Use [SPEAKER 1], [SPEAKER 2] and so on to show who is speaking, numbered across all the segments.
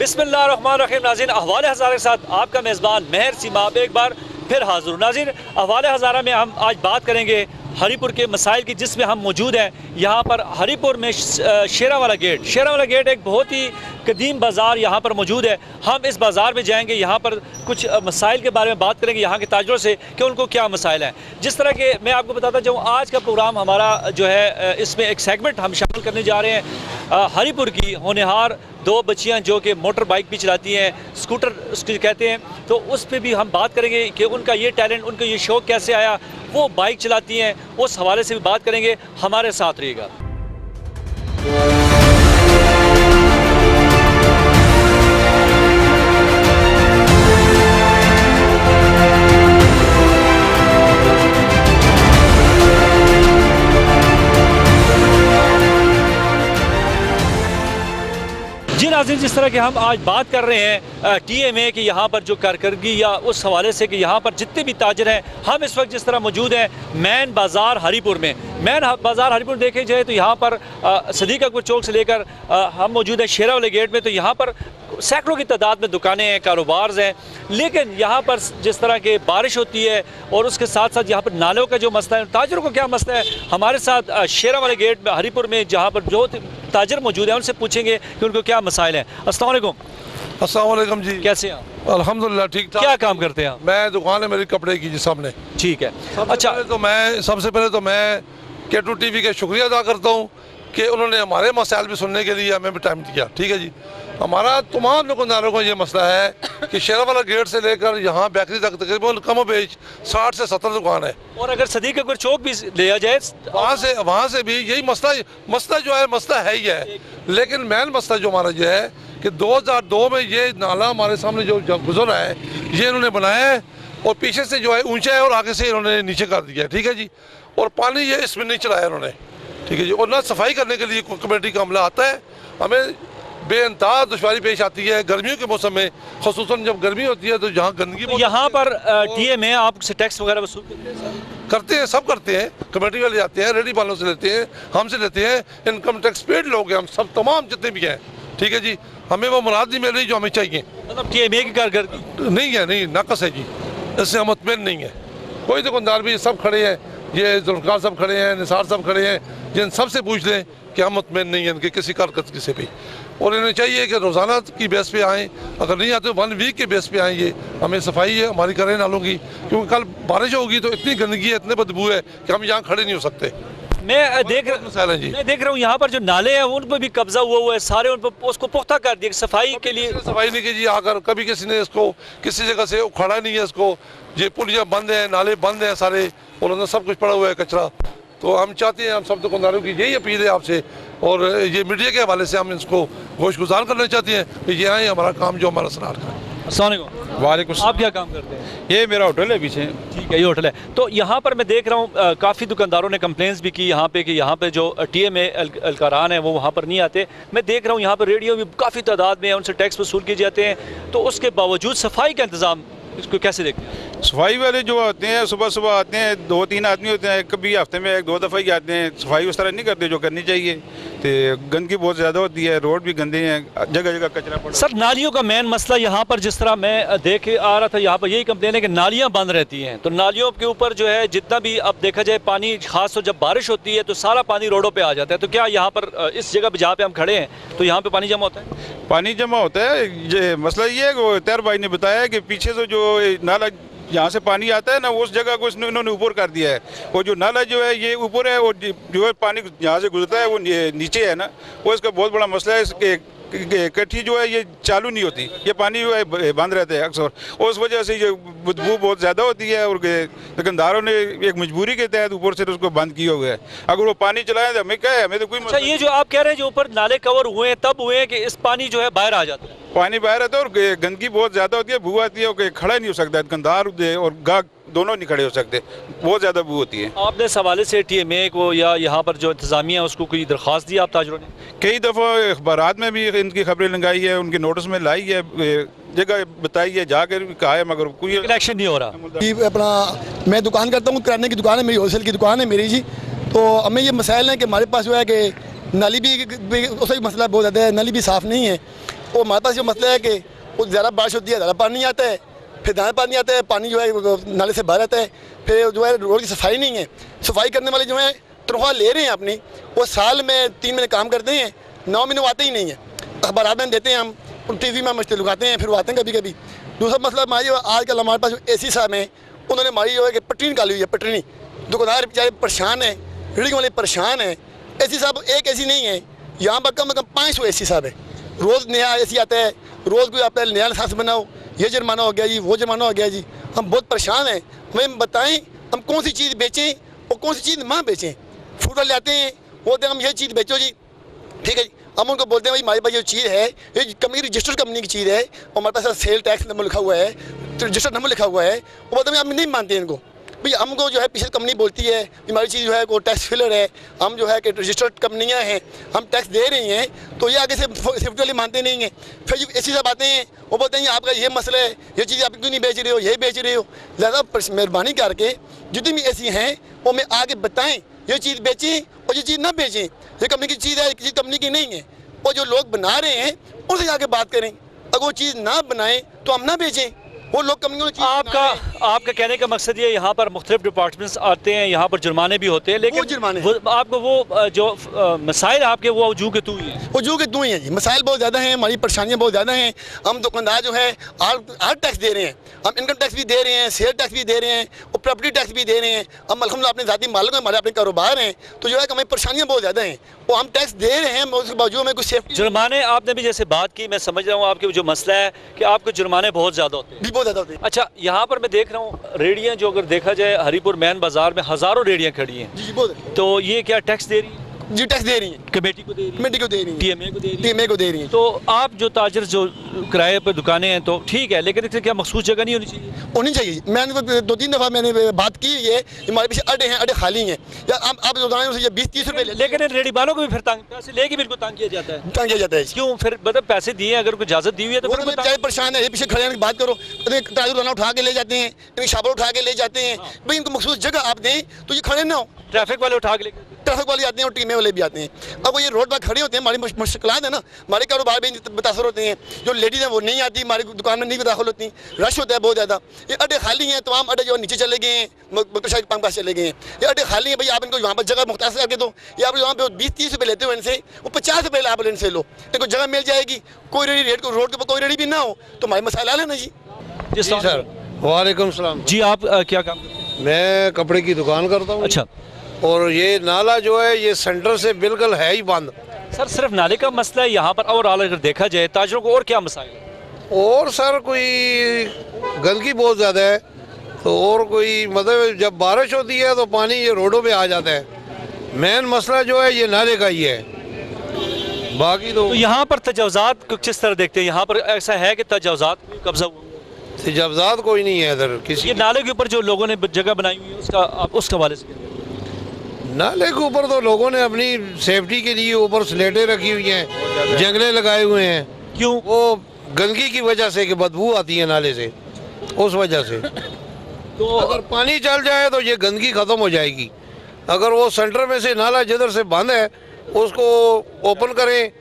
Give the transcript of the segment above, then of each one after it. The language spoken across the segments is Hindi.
[SPEAKER 1] बिस्मिल्लाहिर्रहमानिर्रहीम। नाज़रीन, अहवाल हज़ारा के साथ आपका मेज़बान महर सीमाब एक बार फिर हाज़िर हूँ। नाज़रीन, अहवाल हज़ारा में हम आज बात करेंगे हरीपुर के मसाइल की, जिसमें हम मौजूद हैं। यहाँ पर हरीपुर में शेरावाला गेट एक बहुत ही कदीम बाज़ार यहाँ पर मौजूद है। हम इस बाज़ार में जाएंगे, यहाँ पर कुछ मसाइल के बारे में बात करेंगे यहाँ के ताजरों से कि उनको क्या मसाइल हैं। जिस तरह के मैं आपको बताता जाऊँ, आज का प्रोग्राम हमारा जो है, इसमें एक सेगमेंट हम शामिल करने जा रहे हैं हरीपुर की होनहार दो बच्चियां जो कि मोटर बाइक भी चलाती हैं, स्कूटर उसकी कहते हैं, तो उस पर भी हम बात करेंगे कि उनका ये टैलेंट, उनका ये शौक़ कैसे आया, वो बाइक चलाती हैं, उस हवाले से भी बात करेंगे। हमारे साथ रहिएगा। जी नाज़रीन, जिस तरह के हम आज बात कर रहे हैं TMA की, यहाँ पर जो कारकर्दगी या उस हवाले से कि यहाँ पर जितने भी ताजर हैं, हम इस वक्त जिस तरह मौजूद हैं मैन बाज़ार हरीपुर में। मैन बाज़ार हरीपुर देखे जाए तो यहाँ पर सदीक अकबर चौक से लेकर हम मौजूद हैं शेरावाले गेट में, तो यहाँ पर सैकड़ों की तादाद में दुकानें हैं, कारोबार हैं। लेकिन यहाँ पर जिस तरह के बारिश होती है और उसके साथ साथ यहाँ पर नालों का जो मसला है, ताजरों को क्या मसला है, हमारे साथ शेरावाले गेट में हरीपुर में जहाँ पर जो ताजर मौजूद हैं उनसे पूछेंगे कि उनको क्या मसाइल हैं। अस्सलाम वालेकुम।
[SPEAKER 2] अस्सलाम वालेकुम जी,
[SPEAKER 1] कैसे हैं आप?
[SPEAKER 2] अल्हम्दुलिल्लाह ठीक ठाक।
[SPEAKER 1] क्या काम करते हैं आप?
[SPEAKER 2] मैं दुकान है मेरी कपड़े की जी सामने।
[SPEAKER 1] ठीक है।
[SPEAKER 2] अच्छा, सबसे पहले तो मैं K2 TV का शुक्रिया अदा करता हूँ कि उन्होंने हमारे मसाइल भी सुनने के लिए हमें भी टाइम दिया। ठीक है जी। हमारा तमाम दुकानदारों को ये मसला है कि शेरावाला गेट से लेकर यहाँ बेकरी तक तकरीबन कम बेच 60 से 70 दुकान है,
[SPEAKER 1] और अगर सदीक अकबर चौक भी लिया जाए
[SPEAKER 2] वहाँ से भी यही मसला जो है, मसला है ही है। लेकिन मेन मसला जो हमारा जो है कि 2002 में ये नाला हमारे सामने जो गुजर रहा है, ये इन्होंने बनाया है और पीछे से जो है ऊंचा है और आगे से इन्होंने नीचे कर दिया है। ठीक है जी। और पानी ये इसमें नहीं चलाया इन्होंने। ठीक है जी। और ना सफाई करने के लिए कमेटी का अमला आता है, हमें बेइंतहा दुश्वारी पेश आती है गर्मियों के मौसम में, ख़ुसूसन जब गर्मी होती है तो जहाँ गंदगी।
[SPEAKER 1] तो यहाँ पर TMA आपसे टैक्स वगैरह वसूल
[SPEAKER 2] करते हैं, सब करते हैं। कमेटी वाले आते हैं, रेडी वालों से लेते हैं, हमसे लेते हैं। इनकम टैक्स पेड लोग हैं हम सब, तमाम जितने भी हैं। ठीक है जी। हमें वो मुराद नहीं मिल रही जो हमें चाहिए।
[SPEAKER 1] मतलब TMA की कारकर्दगी
[SPEAKER 2] नहीं है, नहीं नाकस है जी, इससे हम मुतमईन नहीं है। कोई दुकानदार भी सब खड़े हैं, ये जुल्फ़िकार सब खड़े हैं, निसार सब खड़े हैं, जिन सबसे पूछ लें कि हम मुतमईन नहीं हैं इनके किसी कारकर्दगी से भी। और इन्हें चाहिए कि रोज़ाना की बेस पे आएँ, अगर नहीं आते तो 1 वीक के बेस पे आएँ। ये हमें सफाई है हमारी करें नालों की, क्योंकि कल बारिश होगी तो इतनी गंदगी है, इतने बदबू है कि हम यहाँ खड़े नहीं हो सकते।
[SPEAKER 1] मैं देख रहा हूँ यहाँ पर जो नाले हैं उन पर भी कब्जा हुआ है सारे, उन पर उसको पुख्ता कर दिया सफाई के लिए।
[SPEAKER 2] सफाई नहीं की जी, आकर कभी किसी ने इसको किसी जगह से उखाड़ा नहीं है इसको। ये पुलिया बंद है, नाले बंद हैं सारे, और अंदर सब कुछ पड़ा हुआ है कचरा। तो हम चाहते हैं, हम सब दुकानदारों की यही अपील है आपसे, और ये मीडिया के हवाले से हम इसको गोशगुजार करना चाहते हैं कि ये आए हमारा काम जो हमारा सरार का है।
[SPEAKER 1] वालेकुम। आप क्या काम करते हैं?
[SPEAKER 3] ये मेरा होटल है पीछे।
[SPEAKER 1] ठीक है, ये होटल है। तो यहाँ पर मैं देख रहा हूँ काफ़ी दुकानदारों ने कंप्लेंट्स भी की यहाँ पे कि यहाँ पे जो TMA एहलकारान है वो वहाँ पर नहीं आते। मैं देख रहा हूँ यहाँ पर रेडियो भी काफ़ी तादाद में है, उनसे टैक्स वसूल किए जाते हैं, तो उसके बावजूद सफाई का इंतज़ाम इसको कैसे देखते हैं?
[SPEAKER 3] सफाई वाले जो आते हैं सुबह सुबह आते हैं, 2-3 आदमी होते हैं, कभी हफ्ते में 1-2 दफ़ा ही आते हैं। सफाई उस तरह नहीं करते जो करनी चाहिए। तो गंदगी बहुत ज़्यादा होती है, रोड भी गंदे हैं, जगह जगह कचरा पड़ा।
[SPEAKER 1] सर, नालियों का मेन मसला यहाँ पर जिस तरह मैं देख आ रहा था, यहाँ पर यही कंप्लेन है कि नालियाँ बंद रहती हैं। तो नालियों के ऊपर जो है जितना भी अब देखा जाए पानी, खास तो जब बारिश होती है तो सारा पानी रोडों पर आ जाता है। तो क्या यहाँ पर इस जगह पर जहाँ पर हम खड़े हैं तो यहाँ पर पानी जमा होता है?
[SPEAKER 3] पानी जमा होता है। ये मसला ये है कि तैर भाई ने बताया कि पीछे से जो नाला यहाँ से पानी आता है ना, उस जगह को इन्होंने ऊपर कर दिया है। और जो नाला जो है ये ऊपर है, और जो है पानी यहाँ से गुजरता है वो नीचे है ना, वो इसका बहुत बड़ा मसला है। इसके कट्ठी जो है ये चालू नहीं होती, ये पानी जो है बंद रहता है अक्सर, और उस वजह से ये बदबू बहुत ज़्यादा होती है। और दुकानदारों ने एक मजबूरी के तहत ऊपर से उसको बंद किया हुआ है। अगर वो पानी चलाए तो हमें क्या है, हमें तो कोई।
[SPEAKER 1] अच्छा, ये जो आप कह रहे हैं जो ऊपर नाले कवर हुए हैं तब हुए हैं कि इस पानी जो है बाहर आ जाता है?
[SPEAKER 3] पानी बाहर आता है और गंदगी बहुत ज़्यादा होती है, बू आती है, और खड़ा नहीं हो सकता दुकानदार और गाहक दोनों नहीं खड़े हो सकते, बहुत ज़्यादा बू होती है।
[SPEAKER 1] आपने इस हवाले से TMA को या यहाँ पर जो इंतज़ामिया है उसको कोई दरख्वास्त दी आप ताजरों ने?
[SPEAKER 3] कई दफ़ा अखबारात में भी इनकी खबरें लगाई है, उनके नोटिस में लाई है, जगह बताई है, जाकर कहा है, मगर कोई
[SPEAKER 1] एक्शन नहीं हो रहा।
[SPEAKER 4] अपना मैं दुकान करता हूँ, किराने की दुकान है मेरी, होलसेल की दुकान है मेरी जी। तो हमें ये मसाइल हैं कि हमारे पास जो है कि नाली भी उसका भी मसला बहुत ज़्यादा है, नाली भी साफ़ नहीं है। वो हमारे पास जो मसला है कि वो ज़्यादा बारिश होती है, ज़्यादा पानी आता है, फिर ज़्यादा पानी आता है, पानी जो है नाले से बाहर आता है, फिर जो है रोड की सफाई नहीं है। सफाई करने वाले जो है तनख्वाह ले रहे हैं अपनी, वो साल में 3 महीने काम करते हैं, 9 महीने वो आते ही नहीं है। अखबार में देते हैं हम, TV में मछली लुकाते हैं, फिर वो आते हैं कभी कभी। दूसरा मसला हमारी आजकल हमारे पास AC साहब हैं, उन्होंने हमारी जो है कि पटरी निकाली हुई है, पटरी। दुकानदार बेचारे परेशान है, रीडिंग वाले परेशान है। AC साहब एक AC नहीं है, यहाँ पर कम से कम 500 AC साहब है। रोज़ नया AC आता है, रोज़ कोई आता है नया लाइसेंस बनाओ, ये जुर्माना हो गया जी, वो जुर्माना हो गया जी। हम बहुत परेशान हैं, हमें बताएं हम कौन सी चीज़ बेचें और कौन सी चीज़ ना बेचें। फूड वाले आते हैं, बोलते हैं हम ये चीज़ बेचो जी, ठीक है जी। हम उनको बोलते हैं भाई हमारे पास ये चीज़ है, ये कंपनी रजिस्टर्ड कंपनी की चीज़ है, और हमारे पास सेल टैक्स नंबर लिखा हुआ है, तो रजिस्टर्ड नंबर लिखा हुआ है। वो बोलते हैं हम नहीं मानते इनको भाई। हमको जो है पीछे कंपनी बोलती है हमारी चीज़ जो है वो टैक्स फिलर है, हम जो है कि रजिस्टर्ड कंपनियां हैं, हम टैक्स दे रही हैं, तो ये आगे से सेफ्टी वाले मानते नहीं हैं। फिर जो AC साहब आते हैं, वो बोलते हैं आपका ये मसला है, ये चीज़ आप क्यों नहीं बेच रहे हो, यही बेच रहे हो। ज़्यादा मेहरबानी करके जितनी भी AC हैं वो हमें आगे बताएँ, ये चीज़ बेचें और ये चीज़ ना बेचें। ये कंपनी की चीज़ है, किसी कंपनी की नहीं है। और जो लोग बना रहे हैं उनसे जाके बात करें, अगर वो चीज़ ना बनाएं तो हम ना बेचें। वो लोग कंपनियों ने
[SPEAKER 1] आपका कहने का मकसद ये यहाँ पर मुख्तलिफ डिपार्टमेंट्स आते हैं, यहाँ पर जुर्माने भी होते हैं, लेकिन
[SPEAKER 4] जुर्माने
[SPEAKER 1] आपको वो जो मसाइल आपके वो जू के तू ही हैं,
[SPEAKER 4] वो जू के तू ही हैं जी। मसाइल बहुत ज़्यादा हैं, हमारी परेशानियाँ बहुत ज़्यादा हैं। हम दुकानदार जो है आर टैक्स दे रहे हैं, हम इनकम टैक्स भी दे रहे हैं, सेल टैक्स भी दे रहे हैं और प्रॉपर्टी टैक्स भी दे रहे हैं। हम अल्हम्दुलिल्लाह अपने ज़ाती मालिक हैं, हमारे अपने कारोबार हैं, तो जो है कि हमें परेशानियाँ बहुत ज़्यादा हैं। वो हम टैक्स दे रहे हैं, उसके बावजूद हमें कुछ सेफ्टी।
[SPEAKER 1] जुर्माने आपने भी जैसे बात की, मैं समझ रहा हूँ आपके जो मसला है कि आपके जुर्माने बहुत ज़्यादा होते हैं।
[SPEAKER 4] बहुत ज़्यादा होते हैं।
[SPEAKER 1] अच्छा, यहाँ पर मैं देख रहा हूँ रेडियाँ, जो अगर देखा जाए हरीपुर मैन बाजार में हज़ारों रेडियाँ खड़ी हैं,
[SPEAKER 4] जी बहुत,
[SPEAKER 1] तो ये क्या टैक्स दे रही है?
[SPEAKER 4] जी टैक्स दे रही हैं,
[SPEAKER 1] कमेटी को दे रही है,
[SPEAKER 4] कमेटी को दे रही हैं,
[SPEAKER 1] TMA को दे रही है,
[SPEAKER 4] TMA को दे रही हैं।
[SPEAKER 1] तो आप जो ताजर जो किराए पर दुकानें हैं तो ठीक है, लेकिन इससे क्या मखसूस जगह नहीं होनी चाहिए?
[SPEAKER 4] होनी चाहिए। मैंने 2-3 दफ़ा मैंने बात की है, हमारे पीछे अड्डे हैं, अड्डे खाली हैं, या आप बताएं उसे 20-30 रुपये
[SPEAKER 1] लेकिन रेडी वालों को भी फिर पैसे लेके बिल्कुल तंग किया जाता है।
[SPEAKER 4] तंग किया जाता है।
[SPEAKER 1] क्यों? फिर मतलब पैसे दिए, अगर कोई इजाज़त दी हुई है तो फिर
[SPEAKER 4] बेचारे परेशान है, ये पीछे खड़े की बात करो, ट्राजर वाला उठा के ले जाते हैं, इनकी शाबर उठा के ले जाते हैं। भाई इनको मखसूस जगह आप दें तो ये खड़े ना हो।
[SPEAKER 1] ट्रैफिक वाले उठा के लेके,
[SPEAKER 4] ट्रैफिक वाले आते हैं और टीमें वाले भी आते हैं। अब वो ये रोड पर खड़े होते हैं, हमारी मुश्किलात है ना, हमारे कारोबार भी मुतासर होते हैं। जो लेडीज़ हैं वो नहीं आती, हमारी दुकान में नहीं दाखिल होती, रश होता है बहुत ज़्यादा। ये अड्डे खाली हैं, तमाम अड्डे जो नीचे चले गए हैं, मोटरसाइकिल के पास चले गए हैं। ये अड्डे खाली हैं, भाई आप इनको यहाँ पर जगह मुख्तार करके दो, या आप यहाँ पे 20-30 रुपये लेते हो इनसे, वो 50 रुपये आप इनसे लो, इनको जगह मिल जाएगी। कोई रेडी रेट को रोड के ऊपर कोई रेडी भी ना हो तो हमारे मसाला लेना जी।
[SPEAKER 1] जी
[SPEAKER 2] सर, वालेकुम सलाम।
[SPEAKER 1] जी आप क्या काम करते हैं?
[SPEAKER 2] मैं कपड़े की दुकान करता हूँ।
[SPEAKER 1] अच्छा,
[SPEAKER 2] और ये नाला जो है ये सेंटर से बिल्कुल है ही बंद।
[SPEAKER 1] सर सिर्फ नाले का मसला है यहाँ पर, और अगर देखा जाए ताजरों को और क्या मसाइल है?
[SPEAKER 2] और सर कोई गंदगी बहुत ज़्यादा है, तो और कोई मतलब जब बारिश होती है तो पानी ये रोडों पे आ जाता है। मेन मसला जो है ये नाले का ही है, बाकी तो
[SPEAKER 1] यहाँ पर तजावजात को किस तरह देखते हैं? यहाँ पर ऐसा है कि तजावजात कब्जा हुआ,
[SPEAKER 2] तजावजात कोई नहीं है इधर किसी।
[SPEAKER 1] ये नाले के ऊपर जो लोगों ने जगह बनाई हुई है उसका आप उसके हवाले से क्या?
[SPEAKER 2] नाले के ऊपर तो लोगों ने अपनी सेफ्टी के लिए ऊपर स्लेटें रखी हुई हैं, जंगले लगाए हुए हैं।
[SPEAKER 1] क्यों?
[SPEAKER 2] वो गंदगी की वजह से कि बदबू आती है नाले से, उस वजह से। तो अगर पानी चल जाए तो ये गंदगी ख़त्म हो जाएगी। अगर वो सेंटर में से नाला जिधर से बंद है उसको ओपन करें,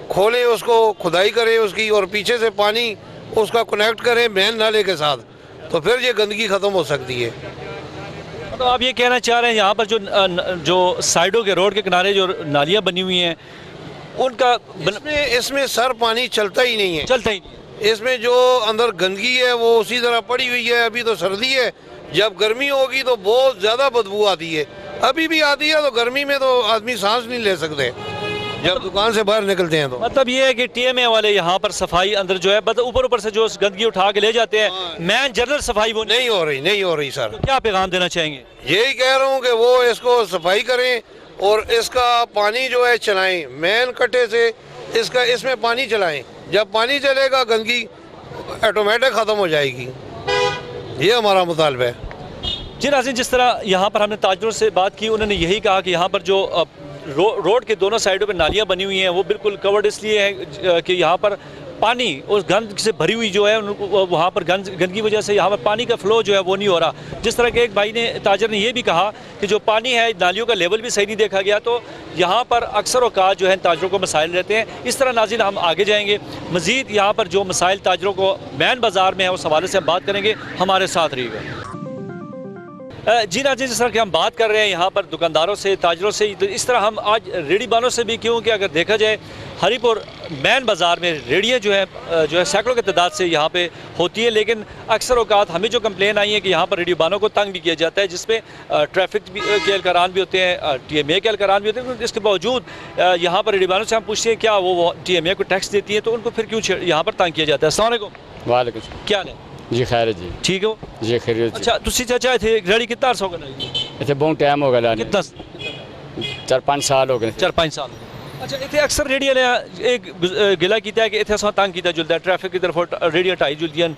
[SPEAKER 2] खोलें, उसको खुदाई करें उसकी, और पीछे से पानी उसका कनेक्ट करें मेन नाले के साथ, तो फिर ये गंदगी ख़त्म हो सकती है।
[SPEAKER 1] तो आप ये कहना चाह रहे हैं यहाँ पर जो साइडों के रोड के किनारे जो नालियाँ बनी हुई हैं उनका
[SPEAKER 2] इसमें सर पानी चलता ही नहीं है,
[SPEAKER 1] चलता ही नहीं।
[SPEAKER 2] इसमें जो अंदर गंदगी है वो उसी तरह पड़ी हुई है। अभी तो सर्दी है, जब गर्मी होगी तो बहुत ज़्यादा बदबू आती है। अभी भी आती है, तो गर्मी में तो आदमी सांस नहीं ले सकते जब दुकान से बाहर निकलते हैं। तो
[SPEAKER 1] मतलब ये है कि TMA वाले यहाँ पर सफाई अंदर जो है ऊपर से जो गंदगी उठा के ले जाते हैं, मैन जनरल सफाई वो
[SPEAKER 2] नहीं हो रही सर।
[SPEAKER 1] तो क्या पैगाम देना चाहेंगे?
[SPEAKER 2] यही कह रहा हूँ कि वो इसको सफाई करें और इसका पानी जो है चलाएं, मेन कट्टे से इसमें पानी चलाएं। जब पानी चलेगा गंदगी ऑटोमेटिक ख़त्म हो जाएगी, ये हमारा मुतालबा है।
[SPEAKER 1] जी नाज़रीन, जिस तरह यहाँ पर हमने ताजरों से बात की, उन्होंने यही कहा कि यहाँ पर जो रोड के दोनों साइडों पर नालियाँ बनी हुई हैं वो बिल्कुल कवर्ड इसलिए है कि यहाँ पर पानी उस गंद से भरी हुई जो है वहाँ पर गंदगी वजह से यहाँ पर पानी का फ्लो जो है वो नहीं हो रहा। जिस तरह के एक भाई ने ताजर ने ये भी कहा कि जो पानी है नालियों का लेवल भी सही नहीं देखा गया, तो यहाँ पर अक्सर औकात जो है ताजरों को मसाइल रहते हैं। इस तरह नाज़रीन हम आगे जाएंगे, मज़ीद यहाँ पर जो मसाइल ताजरों को मैन बाज़ार में है उस हवाले से हम बात करेंगे, हमारे साथ रहिएगा। जी नाज़रीन, जिस तरह की हम बात कर रहे हैं यहाँ पर दुकानदारों से, ताजरों से, तो इस तरह हम आज रेडी बानों से भी, क्योंकि अगर देखा जाए हरीपुर मैन बाज़ार में रेडियाँ जो है सैकड़ों की तादाद से यहाँ पे होती है, लेकिन अक्सर औकात हमें जो कंप्लेन आई है कि यहाँ पर रेडियो बानों को तंग भी किया जाता है, जिसमें ट्रैफिक के एहलकारान भी होते हैं, TMA के एहलकारान भी होते हैं। इसके बावजूद यहाँ पर रेडियो बानों से हम पूछते हैं क्या वो TMA को टैक्स देती है, तो उनको फिर क्यों यहाँ पर तंग किया जाता है। अस्सलाम वालेकुम।
[SPEAKER 5] वालेकुम
[SPEAKER 1] क्या है
[SPEAKER 5] जी, खैर है जी,
[SPEAKER 1] ठीक हो
[SPEAKER 5] जी खैरियत जी।
[SPEAKER 1] अच्छा, तुसी चाचा थे रेडी कितना अर्सा हो गया?
[SPEAKER 5] इतने बहुत टाइम हो गया लाने,
[SPEAKER 1] कितना
[SPEAKER 5] 4-5 साल हो गए।
[SPEAKER 1] 4-5 साल। अच्छा, इतने अक्सर रेडियो ने एक गिला किया कि इतने तंग किया जुलता है, ट्रैफिक की तरफ रेडियो टाई जुलती हैं।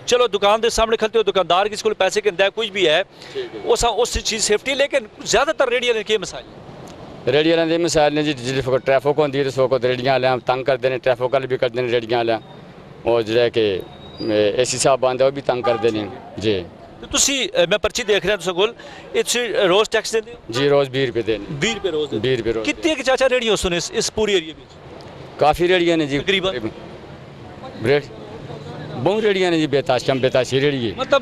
[SPEAKER 1] चलो दुकान के सामने खलते हो, दुकानदार किसी को पैसे कहता है, कुछ भी है उस चीज़ सेफ्टी, लेकिन ज़्यादातर रेडियो ने के मसाइल
[SPEAKER 5] रेडियो वाले मिसाल ने जी, जिस ट्रैफिक होती है तो रेडियाँ वाले तंग करते हैं, ट्रैफिक वाले भी करते हैं रेडियाँ वाले, और जो कि AC साहब बंद है वो भी तंग कर देने जी।
[SPEAKER 1] तो तुसी मैं पर्ची देख रहा तुसा कोल इत्थे रोज टैक्स देंदे हो
[SPEAKER 5] जी? रोज़ 20 रुपये देने,
[SPEAKER 1] 20 रुपए रोज।
[SPEAKER 5] 20 रुपये रोज़।
[SPEAKER 1] कितने के चाचा रेडियो सुने इस पूरी एरिया में?
[SPEAKER 5] काफ़ी रेडियाँ ने जी,
[SPEAKER 1] तकरीबन
[SPEAKER 5] बहुत रेडियाँ ने जी, बेताशी रेडियो
[SPEAKER 1] मतलब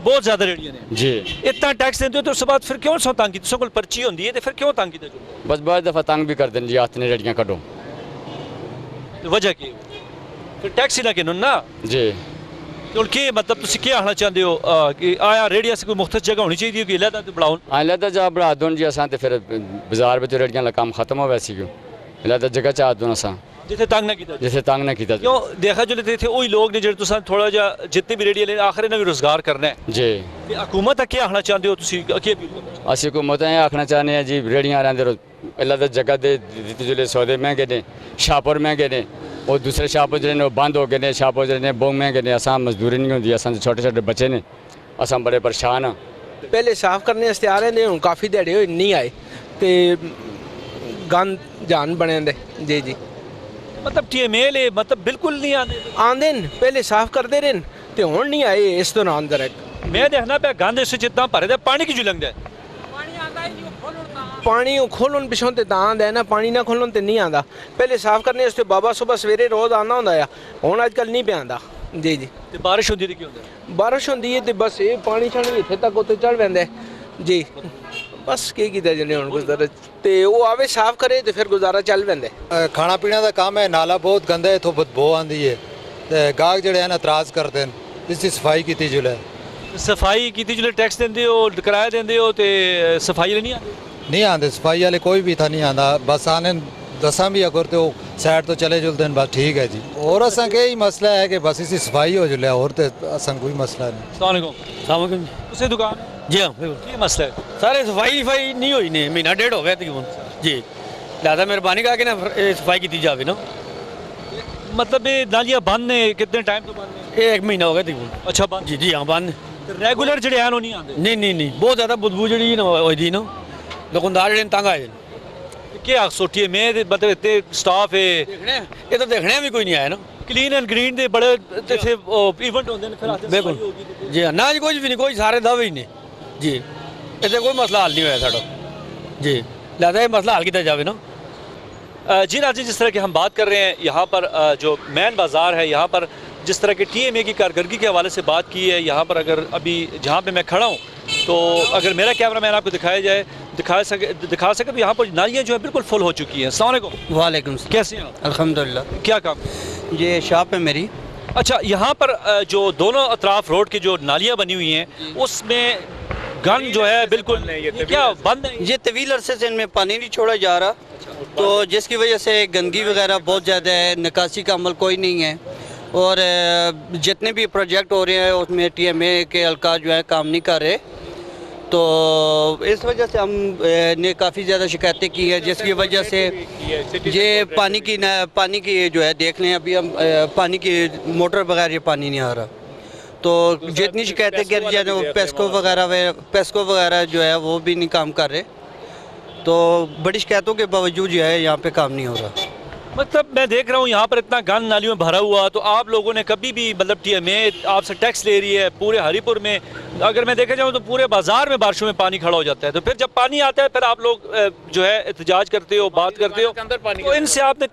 [SPEAKER 1] बहुत ज़्यादा रेडियो ने
[SPEAKER 5] जी।
[SPEAKER 1] इतना टैक्स देंदे हो तो उस बाद फिर क्यों सो तंग की तुसा कोल पर्ची होंदी है, तो फिर क्यों तंग कीता जो?
[SPEAKER 5] बस बहुत दफ़ा तंग भी कर देने जी, आते ने रेडियाँ कटो,
[SPEAKER 1] तो वजह की फिर टैक्स ही ना किनो ना
[SPEAKER 5] जी।
[SPEAKER 1] तो के मतलब तुसी क्या आखना चाहते हो कि आया रेडियो से कोई मुख्तस जगह होनी चाहिए कि लहदा तो बढ़ाओ?
[SPEAKER 5] हाँ, लहदा जा बढ़ा दो जी, असा तो फिर बाजार में तो रेडियाँ का काम खत्म हो वैसी क्यों, लहदा जगह चाह दो असा
[SPEAKER 1] जिथे तंग ना कीता
[SPEAKER 5] जैसे तंग ना किया
[SPEAKER 1] क्यों देखा जो लेते थे वही लोग ने जो तुसा थोड़ा जा जितने भी रेडियो लेने आखिर ने भी रोजगार करना है
[SPEAKER 5] जी।
[SPEAKER 1] ते हुकूमत क्या आखना चाहते हो तुसी के अपील करना?
[SPEAKER 5] अस हुकूमत ये आखना चाहते हैं जी, रेडियाँ वाले अल्लाह तो जगह दे दी जो सौदे महंगे ने, शापर महंगे ने, और दूसरे शापर जो ने बंद हो गए ने, शापर जो ने बहुत महंगे ने, असा मजदूरी नहीं होती, असा छोटे छोटे बच्चे ने, असा बड़े परेशान हाँ।
[SPEAKER 6] पहले साफ करने वास्ते आ रहे ने, हुण काफ़ी दिहाड़े होए नहीं आए ते गंद जान बने दे जी जी।
[SPEAKER 1] मतलब TMA ले मतलब बिल्कुल नहीं
[SPEAKER 6] आंदे न, पहले साफ करते रहे ते हुण नहीं आए इस दौरान दरक।
[SPEAKER 1] मैं देखना पे गंद इस जितना भरे दे पानी की जो लंघदा है,
[SPEAKER 6] पानी खोलन पिछों ते तां आंदा है ना, पानी ना खोलन ते नहीं आंदा। पहले साफ करने वास्ते बाबा सुबह सवेरे रोज़ आना होंदा है, हुण अजकल नहीं पे आंदा जी जी।
[SPEAKER 1] ते बारिश होंदी ते की होंदा?
[SPEAKER 6] बारिश होंदी है ते बस ये पानी छानी इत्थे तक उत्ते चढ़ पैंदा है जी। बस की कीता जने हुण गुज़ारा ते वो आवे साफ करे ते फिर गुजारा चल पैंदा है।
[SPEAKER 7] खाना पीने का काम है, नाला बहुत गंदा है, इत्थों बदबू आंदी है ते गाहक जेह्ड़े हैन एतराज़ करदे न, इसदी सफाई कीती जुले।
[SPEAKER 1] सफाई कीती जुले टैक्स देंदे हो, किराया देंदे हो ते सफाई नहीं आंदी?
[SPEAKER 7] नहीं आंदे सफाई वाले कोई भी था नहीं आंदा, बस आने दसा भी अगर तो साइड तो चले जुलते हैं, बस ठीक है जी। और असा के ही मसला है कि बस इसी सफाई हो जुले, और तो असा कोई मसला नहीं।
[SPEAKER 1] अस्सलाम वालेकुम उसे दुकान
[SPEAKER 8] जी हाँ
[SPEAKER 1] की मसला है?
[SPEAKER 8] सारे सफाई नहीं हुई ने, महीना डेढ़ हो गया तकरीबन जी। लिहाजा मेहरबानी करके ना सफाई की जाए ना।
[SPEAKER 1] मतलब ये नालियाँ बंद ने कितने टाइम तो बंद
[SPEAKER 8] ये 1 महीना हो गया तकरीबन।
[SPEAKER 1] अच्छा बंद
[SPEAKER 8] जी जी हाँ बंद।
[SPEAKER 1] रेगुलर जड़े हैं नहीं आते?
[SPEAKER 8] नहीं बहुत ज़्यादा बदबू जी ना होती ना, दुकानदार जड़े तंग आए
[SPEAKER 1] क्या सोचिए मैं मतलब इतने स्टाफ है
[SPEAKER 8] ये तो देखने भी कोई नहीं आया ना।
[SPEAKER 1] क्लीन एंड ग्रीन दे बड़े इत्थे इवेंट होंदे ने, फिर आते
[SPEAKER 8] बिल्कुल जी हाँ ना जी, कुछ भी नहीं, कोई सारे दावे ही नहीं जी, इतने कोई मसला हल नहीं होया साड़ा जी। लिहाजा ये मसला हल किया जाए ना।
[SPEAKER 1] जी नाज़रीन, जिस तरह की हम बात कर रहे हैं यहाँ पर जो मैन बाज़ार है, यहाँ पर जिस तरह के TMA की कारकर्दगी के हवाले से बात की है, यहाँ पर अगर अभी जहाँ पे मैं खड़ा हूँ तो अगर मेरा कैमरा मैन आपको दिखा सके तो यहाँ पर नालियाँ जो है बिल्कुल फुल हो चुकी हैं। अस्सलाम वालेकुम।
[SPEAKER 9] वालेकुम सलाम।
[SPEAKER 1] कैसे हैं आप?
[SPEAKER 9] अल्हम्दुलिल्लाह।
[SPEAKER 1] क्या काम?
[SPEAKER 9] ये शॉप है मेरी।
[SPEAKER 1] अच्छा, यहाँ पर जो दोनों अतराफ रोड की जो नालियाँ बनी हुई हैं उसमें गन जो है बिल्कुल ये क्या बंद है?
[SPEAKER 9] ये तवील अरसे से इनमें पानी नहीं छोड़ा जा रहा, तो जिसकी वजह से गंदगी वगैरह बहुत ज़्यादा है, निकासी का अमल कोई नहीं है, और जितने भी प्रोजेक्ट हो रहे हैं उसमें TMA के एहलकार जो है काम नहीं कर रहे, तो इस वजह से हम ने काफ़ी ज़्यादा शिकायतें की है, जिसकी वजह से ये पानी की जो है देख लें, अभी हम पानी की मोटर बगैर ये पानी नहीं आ रहा, तो जितनी शिकायतें कर जाए वो पेस्को वगैरह जो है वो भी नहीं काम कर रहे, तो बड़ी शिकायतों के बावजूद जो है यहाँ पे काम नहीं हो रहा।
[SPEAKER 1] मतलब मैं देख रहा हूँ यहाँ पर इतना गंद नालियों में भरा हुआ, तो आप लोगों ने कभी भी मतलब टीएमए आपसे टैक्स ले रही है पूरे हरीपुर में, अगर मैं देखा जाऊँ तो पूरे बाजार में बारिशों में पानी खड़ा हो जाता है, तो फिर जब पानी आता है फिर आप लोग जो है एहतजाज करते हो, बात करते हो, तो इनसे आपने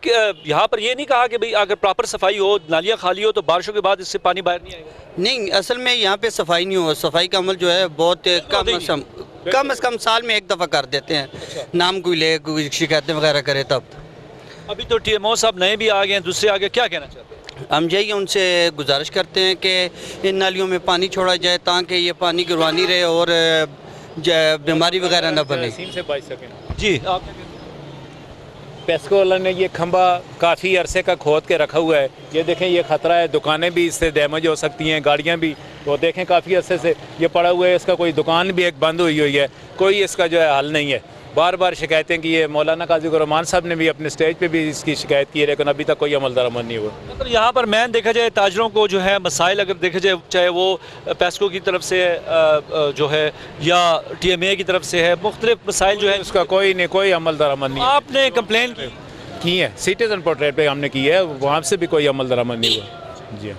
[SPEAKER 1] यहाँ पर ये नहीं कहा कि भाई अगर प्रॉपर सफाई हो, नालियाँ खाली हो, तो बारिशों के बाद इससे पानी बाहर नहीं आएगा?
[SPEAKER 9] नहीं, असल में यहाँ पे सफाई नहीं हो, सफाई का अमल जो है बहुत कम से कम साल में एक दफ़ा कर देते हैं, नाम कोई ले, कोई शिकायतें वगैरह करे तब।
[SPEAKER 1] अभी तो टीएमओ साहब नए भी आ गए हैं, दूसरे आ गए, क्या कहना चाहते हैं?
[SPEAKER 9] हम यही उनसे गुजारिश करते हैं कि इन नालियों में पानी छोड़ा जाए ताकि ये पानी गिरवानी रहे और बीमारी वगैरह न बने।
[SPEAKER 1] जी,
[SPEAKER 10] पेस्को वाला ने ये खंबा काफ़ी अरसे का खोद के रखा हुआ है, ये देखें ये ख़तरा है, दुकानें भी इससे डैमेज हो सकती हैं, गाड़ियाँ भी, तो देखें काफ़ी अरसे से ये पड़ा हुआ है, इसका कोई दुकान भी एक बंद हुई है, कोई इसका जो है हल नहीं है। बार बार शिकायतें की है, मौलाना काजी रहमान साहब ने भी अपने स्टेज पे भी इसकी शिकायत की है, लेकिन अभी तक कोई अमल दरामद नहीं हुआ।
[SPEAKER 1] मतलब यहाँ पर मैन देखा जाए ताजरों को जो है मसाइल अगर देखा जाए, चाहे वो पेस्को की तरफ से जो है या टीएमए की तरफ से है, मुख्तलिफ मसाइल जो है,
[SPEAKER 10] उसका कोई अमल दरामद नहीं।
[SPEAKER 1] आपने कंप्लेन
[SPEAKER 10] की है सिटीजन पोर्ट्रेट पे हमने की है, वहाँ से भी कोई अमल दरामद नहीं हुआ। जी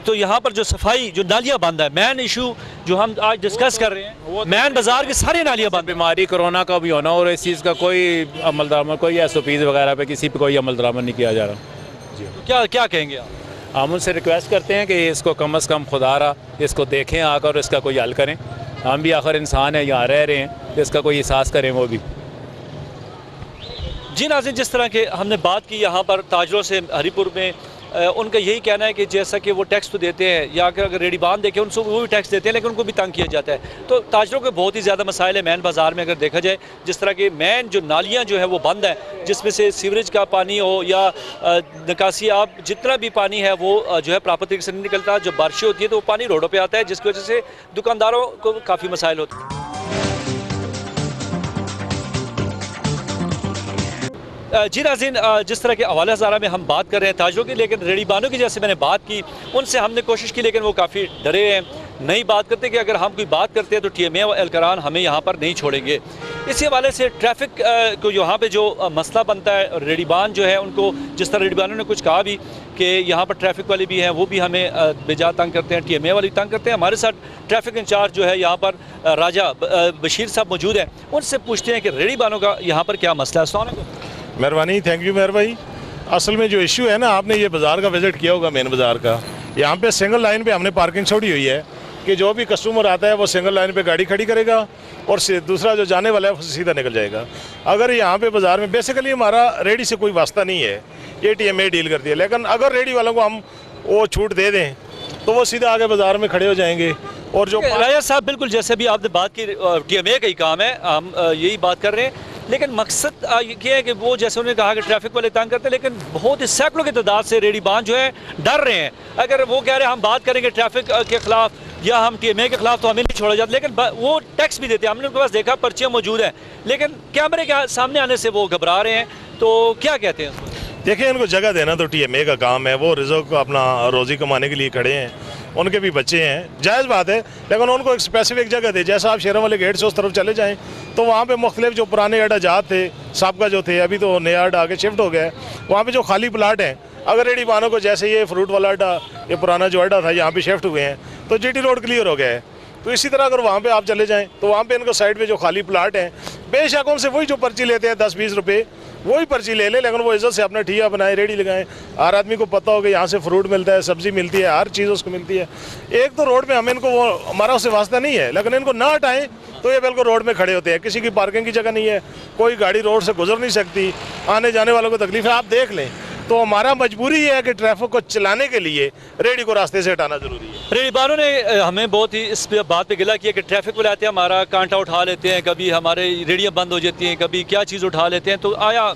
[SPEAKER 1] तो यहाँ पर जो सफाई, जो नालियाँ बंद है, मैन इशू जो हम आज डिस्कस कर रहे हैं, मैन बाजार की सारी नालियाँ बंद,
[SPEAKER 10] बीमारी कोरोना का भी होना और इस चीज़ का कोई अमल दरामद, कोई SOPs वगैरह पे किसी पे कोई अमल दरामद नहीं किया जा रहा। जी,
[SPEAKER 1] तो क्या कहेंगे आप?
[SPEAKER 10] हम उनसे रिक्वेस्ट करते हैं कि इसको कम अज़ कम खुदारा इसको देखें आकर, इसका कोई हल करें। हम भी आखिर इंसान हैं, यहाँ रह रहे हैं, इसका कोई एहसास करें वो भी।
[SPEAKER 1] जी नाज़रीन, जिस तरह के हमने बात की यहाँ पर ताजरों से हरीपुर में, उनका यही कहना है कि जैसा कि वो टैक्स तो देते हैं, या अगर रेडीबान देखें उनसे वो भी टैक्स देते हैं, लेकिन उनको भी तंग किया जाता है। तो ताजरों के बहुत ही ज़्यादा मसाइल है मैन बाज़ार में अगर देखा जाए, जिस तरह की मैन जो नालियाँ जो है वो बंद है, जिसमें से सीवरेज का पानी हो या निकासी, आप जितना भी पानी है वो जो है प्रॉपर तरीके से नहीं निकलता। जब बारिशें होती है तो वो पानी रोडों पर आता है, जिसकी वजह से दुकानदारों को काफ़ी मसाइल होते हैं। जी नाज़रीन, जिस तरह के हवाले हज़ारा में हम बात कर रहे हैं ताजरों की, लेकिन रेडीबानों की जैसे मैंने बात की, उनसे हमने कोशिश की, लेकिन वो काफ़ी डरे हैं, नहीं बात करते कि अगर हम कोई बात करते हैं तो टीएमए व एहलकारान हमें यहाँ पर नहीं छोड़ेंगे। इसी हवाले से ट्रैफिक को यहाँ पे जो मसला बनता है, रेडीबान जो है उनको, जिस तरह रेडीबानों ने कुछ कहा भी कि यहाँ पर ट्रैफिक वाले भी हैं, वो भी हमें बेजा तंग करते हैं, टीएमए वाले तंग करते हैं। हमारे साथ ट्रैफिक इंचार्ज जो है यहाँ पर राजा बशीर साहब मौजूद हैं, उनसे पूछते हैं कि रेडीबानों का यहाँ पर क्या मसला है। अस्सलाम वालेकुम।
[SPEAKER 11] मेहरबानी, थैंक यू मेहर भाई। असल में जो इशू है ना, आपने ये बाज़ार का विज़िट किया होगा, मेन बाज़ार का, यहाँ पे सिंगल लाइन पे हमने पार्किंग छोड़ी हुई है कि जो भी कस्टमर आता है वो सिंगल लाइन पे गाड़ी खड़ी करेगा और दूसरा जो जाने वाला है वो सीधा निकल जाएगा। अगर यहाँ पे बाज़ार में बेसिकली हमारा रेडी से कोई वास्ता नहीं है, ये टीएमए डील करती है, लेकिन अगर रेडी वालों को हम वो छूट दे दें तो वो सीधा आगे बाज़ार में खड़े हो जाएंगे। और जो
[SPEAKER 1] राजा साहब, बिल्कुल जैसे भी आपने बात की, टीएमए का ही काम है, हम यही बात कर रहे हैं, लेकिन मकसद ये है कि वो जैसे उन्होंने कहा कि ट्रैफिक वाले तंग करते हैं, लेकिन बहुत ही सैकड़ों की तादाद से रेडीबान जो है डर रहे हैं। अगर वो कह रहे हैं हम बात करेंगे ट्रैफिक के खिलाफ या हम टीएमए के खिलाफ तो हमें नहीं छोड़ा जाता, लेकिन वो टैक्स भी देते हैं। हमने उनके पास देखा, पर्चियाँ मौजूद हैं, लेकिन कैमरे के सामने आने से वो घबरा रहे हैं। तो क्या कहते हैं?
[SPEAKER 11] देखिए, इनको जगह देना तो टीएमए का काम है, वो रिजर्व को अपना रोज़ी कमाने के लिए खड़े हैं, उनके भी बच्चे हैं, जायज़ बात है, लेकिन उनको एक स्पेसिफिक जगह दे। जैसा आप शेरों वाले गेट से उस तरफ चले जाएं तो वहाँ पे मुख्तलिफ जो पुराने अड्डाजात थे, साबका जो थे, अभी तो नया अड्डा आगे शिफ्ट हो गया है, वहाँ पे जो खाली प्लाट हैं, अगर रेडीबानों को जैसे ये फ्रूट वाला अड्डा, ये पुराना जो अड्डा था, यहाँ पे शिफ्ट हुए हैं तो GT रोड क्लियर हो गया है। तो इसी तरह अगर वहाँ पे आप चले जाएँ तो वहाँ पे इनको साइड पे जो खाली प्लाट हैं, बेशक उनसे वही जो पर्ची लेते हैं 10-20 रुपये, वही पर्ची ले ले, लेकिन वो इज्जत से अपना ठिया बनाए, रेडी लगाएं। हर आदमी को पता हो कि यहाँ से फ्रूट मिलता है, सब्ज़ी मिलती है, हर चीज़ उसको मिलती है। एक तो रोड पे हमें इनको, वो हमारा उससे वास्ता नहीं है, लेकिन इनको ना हटाएं तो ये बिल्कुल रोड में खड़े होते हैं। किसी की पार्किंग की जगह नहीं है, कोई गाड़ी रोड से गुजर नहीं सकती, आने जाने वालों को तकलीफ है। आप देख लें, तो हमारा मजबूरी है कि ट्रैफिक को चलाने के लिए रेडी को रास्ते से हटाना ज़रूरी है।
[SPEAKER 1] रेडीबानों ने हमें बहुत ही इस बात पे गिला किया कि ट्रैफिक वाले आते हैं, हमारा कांटा उठा लेते हैं, कभी हमारे रेडियाँ बंद हो जाती हैं, कभी क्या चीज़ उठा लेते हैं। तो आया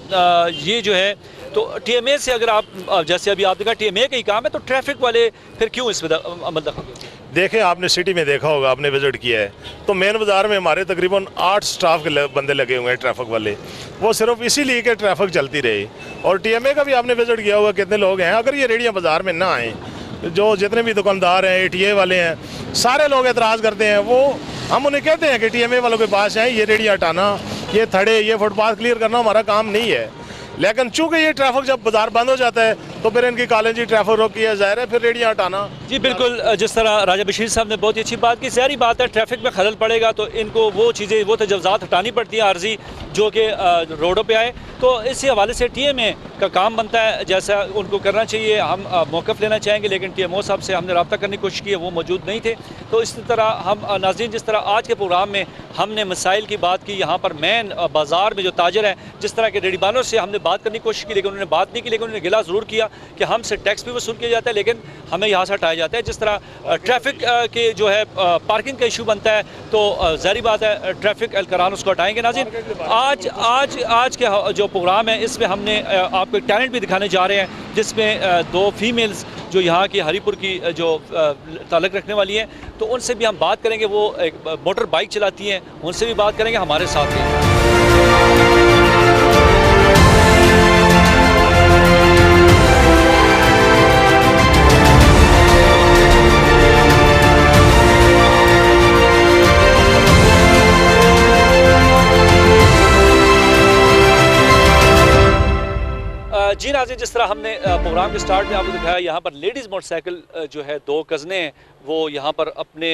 [SPEAKER 1] ये जो है, तो टीएमए से अगर आप, जैसे अभी आपने कहा टीएमए का ही काम है, तो ट्रैफिक वाले फिर क्यों इस पर अमल दखल?
[SPEAKER 11] देखें, आपने सिटी में देखा होगा, आपने विज़िट किया है, तो मेन बाज़ार में हमारे तकरीबन 8 स्टाफ के बंदे लगे हुए हैं ट्रैफिक वाले, वो सिर्फ इसीलिए कि ट्रैफिक चलती रहे। और टीएमए का भी आपने विज़िट किया होगा, कितने लोग हैं। अगर ये रेडियाँ बाज़ार में ना आएँ, जो जितने भी दुकानदार हैं, ATA वाले हैं, सारे लोग एतराज़ करते हैं। वो हम उन्हें कहते हैं कि टीएमए वालों के पास आएँ, ये रेडियाँ हटाना, ये थड़े, ये फुटपाथ क्लियर करना हमारा काम नहीं है। लेकिन चूंकि ये ट्रैफिक जब बाजार बंद हो जाता है तो फिर इनकी कॉलेज ट्रैफिक रोकी है, जाहिर है फिर रेडियाँ हटाना।
[SPEAKER 1] जी बिल्कुल, जिस तरह राजा बशीर साहब ने बहुत ही अच्छी बात की, ज़ाहिर बात है ट्रैफिक में खलल पड़ेगा तो इनको वो चीज़ें, वो तजवज़ात हटानी पड़ती हैं आर्जी जो कि रोडों पे आए। तो इसी हवाले से TMA का काम बनता है, जैसा उनको करना चाहिए। हम मौक़िफ़ लेना चाहेंगे, लेकिन TMO साहब से हमने रब्ता करने की कोशिश की है, वो मौजूद नहीं थे। तो इस तरह हम नाज़रीन, जिस तरह आज के प्रोग्राम में हमने मसाइल की बात की, यहाँ पर मेन बाज़ार में जो ताजर हैं, जिस तरह के रेडीबानों से हमने बात करने की कोशिश की, लेकिन उन्होंने बात नहीं की, लेकिन उन्होंने गिला ज़रूर किया कि हमसे टैक्स भी वसूल किया जाता है लेकिन हमें यहाँ से हटाया जाता है। जिस तरह ट्रैफिक के जो है पार्किंग का इशू बनता है, तो ज़ाहिर बात है ट्रैफिक एहलकारान उसको हटाएंगे। नाज़रीन, आज के जो प्रोग्राम है इसमें हमने आपको एक टैलेंट भी दिखाने जा रहे हैं, जिसमें 2 फीमेल्स जो यहाँ की हरीपुर की जो ताल्लुक़ रखने वाली हैं, तो उनसे भी हम बात करेंगे। वो एक मोटर बाइक चलाती हैं, उनसे भी बात करेंगे हमारे साथ ही। जी नाज़रीन, जिस तरह हमने प्रोग्राम के स्टार्ट में आपको दिखाया, यहाँ पर लेडीज़ मोटरसाइकिल जो है 2 कज़नें हैं, वो यहाँ पर अपने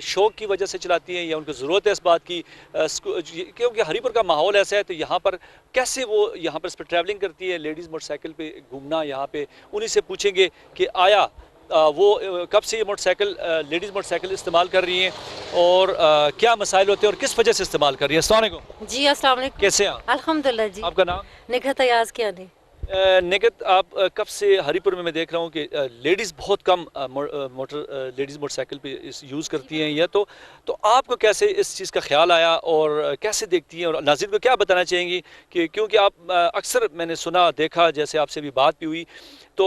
[SPEAKER 1] शौक़ की वजह से चलाती हैं या उनको ज़रूरत है इस बात की, क्योंकि हरीपुर का माहौल ऐसा है। तो यहाँ पर कैसे वो यहाँ पर इस पर ट्रैवलिंग करती है, लेडीज़ मोटरसाइकिल पे घूमना, यहाँ पे उन्हीं से पूछेंगे कि आया वो कब से ये मोटरसाइकिल लेडीज़ मोटरसाइकिल इस्तेमाल कर रही हैं और क्या मसाइल होते हैं और किस वजह से इस्तेमाल कर रही हैं। अस्सलाम वालेकुम।
[SPEAKER 12] जी अस्सलाम वालेकुम।
[SPEAKER 1] कैसे हैं आप?
[SPEAKER 12] अल्हम्दुलिल्लाह जी।
[SPEAKER 1] आपका नाम?
[SPEAKER 12] निगहत अयाज कियानी।
[SPEAKER 1] निगहत, आप कब से हरीपुर में मैं देख रहा हूँ कि लेडीज़ बहुत कम लेडीज़ मोटरसाइकिल पे यूज़ करती हैं, या तो आपको कैसे इस चीज़ का ख्याल आया और कैसे देखती हैं, और नाज़रीन को क्या बताना चाहेंगी कि क्योंकि आप अक्सर मैंने सुना देखा, जैसे आपसे भी बात भी हुई, तो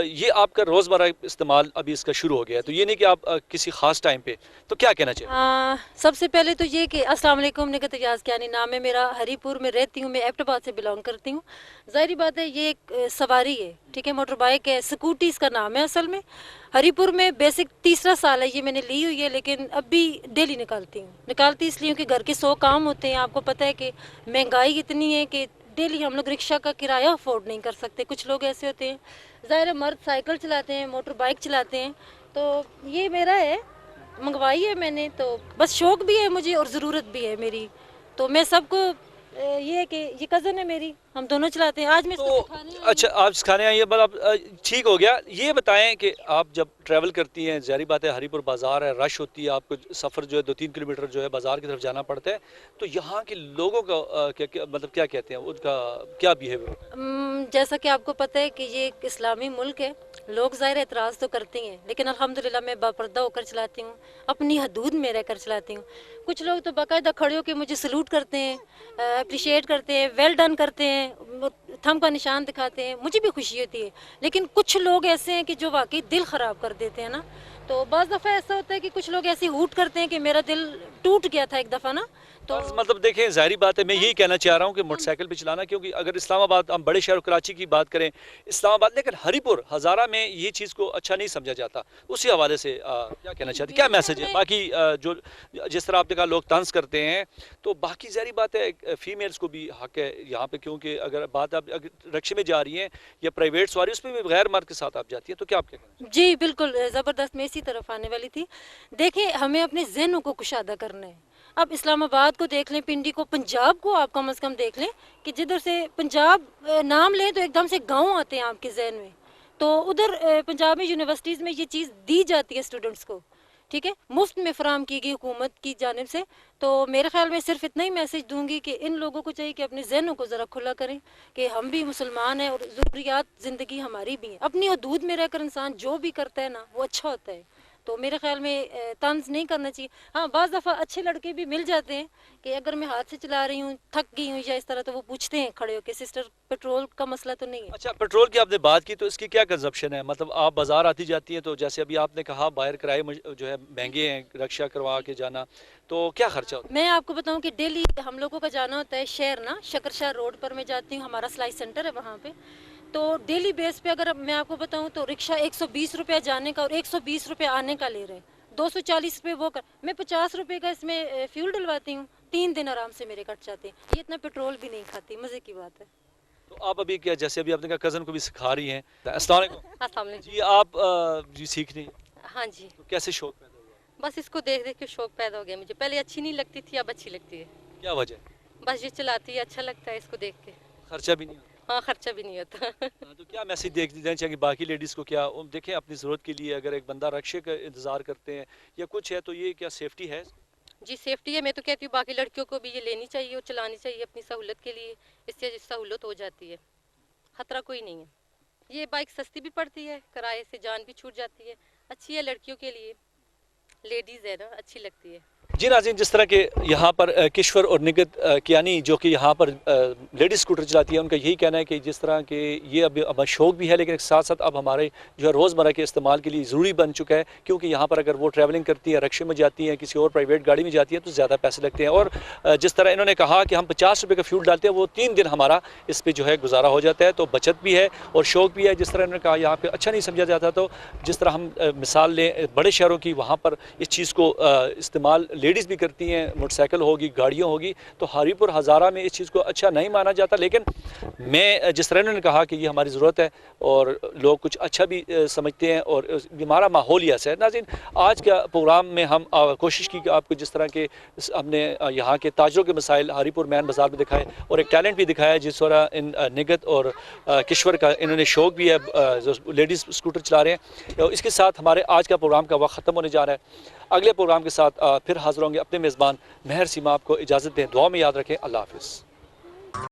[SPEAKER 1] ये आपका रोज़मर्रा इस्तेमाल अभी इसका शुरू हो गया है, तो ये नहीं कि आप किसी ख़ास टाइम पे, तो क्या कहना चाहिए?
[SPEAKER 12] सबसे पहले तो ये कि अस्सलाम वालेकुम, निगहत अयाज कियानी नाम है मेरा, हरीपुर में रहती हूँ मैं, एबटाबाद से बिलोंग करती हूँ। ज़ाहिर बात है ये एक सवारी है, ठीक है, मोटर बाइक है, स्कूटी इसका नाम है असल में। हरीपुर में बेसिक 3रा साल है ये मैंने ली हुई है, लेकिन अब भी डेली निकालती इसलिए हूँ कि घर के 100 काम होते हैं। आपको पता है कि महंगाई इतनी है कि डेली हम लोग रिक्शा का किराया अफोर्ड नहीं कर सकते। कुछ लोग ऐसे होते हैं, ज़ाहिर है मर्द साइकिल चलाते हैं, मोटर बाइक चलाते हैं, तो ये मेरा है, मंगवाई है मैंने, तो बस शौक़ भी है मुझे और ज़रूरत भी है मेरी। तो मैं सबको ये है कि ये कज़न है मेरी, हम दोनों चलाते हैं। आज मैं
[SPEAKER 1] तो अच्छा, आप सिखाने आई है, मतलब ठीक हो गया। ये बताएं कि आप जब ट्रैवल करती हैं, ज़ाहिर बात है हरीपुर बाज़ार है, रश होती है, आपको सफ़र जो है 2-3 किलोमीटर जो है बाज़ार की तरफ जाना पड़ता है, तो यहाँ के लोगों का मतलब क्या कहते हैं, उनका क्या बिहेवियर?
[SPEAKER 12] जैसा कि आपको पता है कि ये एक इस्लामी मुल्क है, लोग ज़ाहिर एतराज़ तो करते हैं, लेकिन अल्हम्दुलिल्लाह मैं बापर्दा होकर चलाती हूँ, अपनी हदूद में रहकर चलाती हूँ। कुछ लोग तो बाकायदा खड़े होकर मुझे सलूट करते हैं, अप्रिशिएट करते हैं, वेल डन करते हैं, थंब का निशान दिखाते हैं, मुझे भी खुशी होती है। लेकिन कुछ लोग ऐसे हैं कि जो वाकई दिल ख़राब कर देते हैं ना, तो बाज़ दफ़ा ऐसा होता है कि कुछ लोग ऐसे हूट करते हैं कि मेरा दिल टूट गया था एक दफ़ा ना, तो
[SPEAKER 1] मतलब देखें, ज़ाहिर बात है, मैं यही कहना चाह रहा हूँ कि मोटरसाइकिल पे चलाना, क्योंकि अगर इस्लामाबाद, हम बड़े शहर कराची की बात करें, इस्लामाबाद, लेकिन हरीपुर हज़ारा में ये चीज़ को अच्छा नहीं समझा जाता। उसी हवाले से क्या कहना चाहते, क्या मैसेज है? बाकी जो जिस तरह आपने कहा लोग तंज करते हैं, तो बाकी ज़ाहिर बात है फीमेल्स को भी हक है यहाँ पे, क्योंकि अगर बात आप रिक्शे में जा रही हैं या प्राइवेट सवारी, उसमें भी गैर मर्द के साथ आप जाती हैं, तो क्या आप कहना?
[SPEAKER 12] जी बिल्कुल, ज़बरदस्त, मैं इसी तरफ आने वाली थी। देखें, हमें अपने जहनों को कुशादा करना है। अब इस्लामाबाद को देख लें, पिंडी को, पंजाब को आप कम से कम देख लें कि जिधर से पंजाब नाम लें तो एकदम से गांव आते हैं आपके जहन में। तो उधर पंजाब में यूनिवर्सिटीज़ में ये चीज़ दी जाती है स्टूडेंट्स को, ठीक है, मुफ्त में फराम की गई हुकूमत की जानिब से। तो मेरे ख्याल में सिर्फ इतना ही मैसेज दूंगी कि इन लोगों को चाहिए कि अपने जहनों को ज़रा खुला करें कि हम भी मुसलमान हैं और ज़रूरियात ज़िंदगी हमारी भी हैं। अपनी हदूद में रहकर इंसान जो भी करता है ना, वो अच्छा होता है। तो मेरे ख्याल में तंज नहीं करना चाहिए। हाँ, बाज़ दफ़ा अच्छे लड़के भी मिल जाते हैं कि अगर मैं हाथ से चला रही हूँ, थक गई हूँ या इस तरह, तो वो पूछते हैं खड़े होकर, सिस्टर पेट्रोल का मसला तो नहीं है?
[SPEAKER 1] अच्छा, पेट्रोल की आपने बात की, तो इसकी क्या कंजप्शन है? मतलब आप बाज़ार आती जाती हैं, तो जैसे अभी आपने कहा बाहर किराए जो है महंगे हैं, रिक्शा करवा के जाना, तो क्या खर्चा होता है?
[SPEAKER 12] मैं आपको बताऊं कि डेली हम लोगों का जाना होता है शहर ना, शकरशाह रोड पर मैं जाती हूँ, हमारा सिलाई सेंटर है वहाँ पे। तो डेली बेस पे अगर मैं आपको बताऊं तो रिक्शा 120 रुपया जाने का और 120 रुपया आने का ले रहे हैं, 240 रुपये वो कर, मैं 50 रुपये का इसमें फ्यूल डलवाती हूँ, 3 दिन आराम से मेरे कट जाते हैं। ये इतना पेट्रोल भी नहीं खाती, मज़े की बात है।
[SPEAKER 1] तो आप अभी क्या, जैसे अभी आपने कहा कज़न को भी सिखा रही हैं। अस्सलाम वालेकुम।
[SPEAKER 12] अस्सलाम वालेकुम।
[SPEAKER 1] जी आप जी सीख रही हैं,
[SPEAKER 12] हाँ जी,
[SPEAKER 1] तो कैसे शौक पैदा हुआ?
[SPEAKER 12] बस इसको देख देख के शौक पैदा हो गया मुझे। पहले अच्छी नहीं लगती थी, अब अच्छी लगती है।
[SPEAKER 1] क्या वजह है?
[SPEAKER 12] बस ये चलाती है, अच्छा लगता है इसको देख के।
[SPEAKER 1] खर्चा भी नहीं होता?
[SPEAKER 12] हाँ, खर्चा भी नहीं होता।
[SPEAKER 1] हाँ, तो क्या मैसेज देख देना चाहिए बाकी लेडीज़ को? क्या देखें अपनी ज़रूरत के लिए अगर एक बंदा रक्शे का इंतज़ार करते हैं या कुछ है, तो ये क्या सेफ्टी है?
[SPEAKER 12] जी सेफ्टी है। मैं तो कहती हूँ बाकी लड़कियों को भी ये लेनी चाहिए और चलानी चाहिए अपनी सहूलत के लिए। इससे सहूलत हो जाती है, खतरा कोई नहीं है। ये बाइक सस्ती भी पड़ती है, किराए से जान भी छूट जाती है। अच्छी है लड़कियों के लिए, लेडीज़ है ना, अच्छी लगती है।
[SPEAKER 1] जी नाज़रीन, जिस तरह के यहाँ पर किश्वर और निगत कियानी जो कि यहाँ पर लेडीज़ स्कूटर चलाती है, उनका यही कहना है कि जिस तरह के ये अब शौक़ भी है, लेकिन साथ साथ अब हमारे जो है रोज़मर्रा के इस्तेमाल के लिए ज़रूरी बन चुका है, क्योंकि यहाँ पर अगर वो ट्रैवलिंग करती है, रक्शे में जाती हैं, किसी और प्राइवेट गाड़ी में जाती है, तो ज़्यादा पैसे लगते हैं। और जिस तरह इन्होंने कहा कि हम 50 रुपये का फ्यूल डालते हैं, वो 3 दिन हमारा इस पर जो है गुजारा हो जाता है, तो बचत भी है और शौक़ भी है। जिस तरह इन्होंने कहा यहाँ पर अच्छा नहीं समझा जाता, तो जिस तरह हम मिसाल लें बड़े शहरों की, वहाँ पर इस चीज़ को इस्तेमाल लेडीज़ भी करती हैं, मोटरसाइकिल होगी, गाड़ियाँ होगी, तो हरीपुर हज़ारा में इस चीज़ को अच्छा नहीं माना जाता। लेकिन मैं जिस तरह उन्होंने कहा कि ये हमारी ज़रूरत है और लोग कुछ अच्छा भी समझते हैं और हमारा माहौल ही ऐसा है। नाज़रीन, आज का प्रोग्राम में हम कोशिश की कि आपको जिस तरह के हमने यहाँ के ताजरों के मसाइल हरीपुर मैन बाज़ार में दिखाए और एक टैलेंट भी दिखाया, जिस तरह इन निगत और किश्वर का इन्होंने शौक़ भी है, जो लेडीज़ स्कूटर चला रहे हैं। तो इसके साथ हमारे आज का प्रोग्राम का वक्त ख़त्म होने जा रहा है। अगले प्रोग्राम के साथ फिर हाज़िर होंगे। अपने मेज़बान महर सीमा आपको इजाज़त दें, दुआ में याद रखें। अल्लाह हाफ़िज़।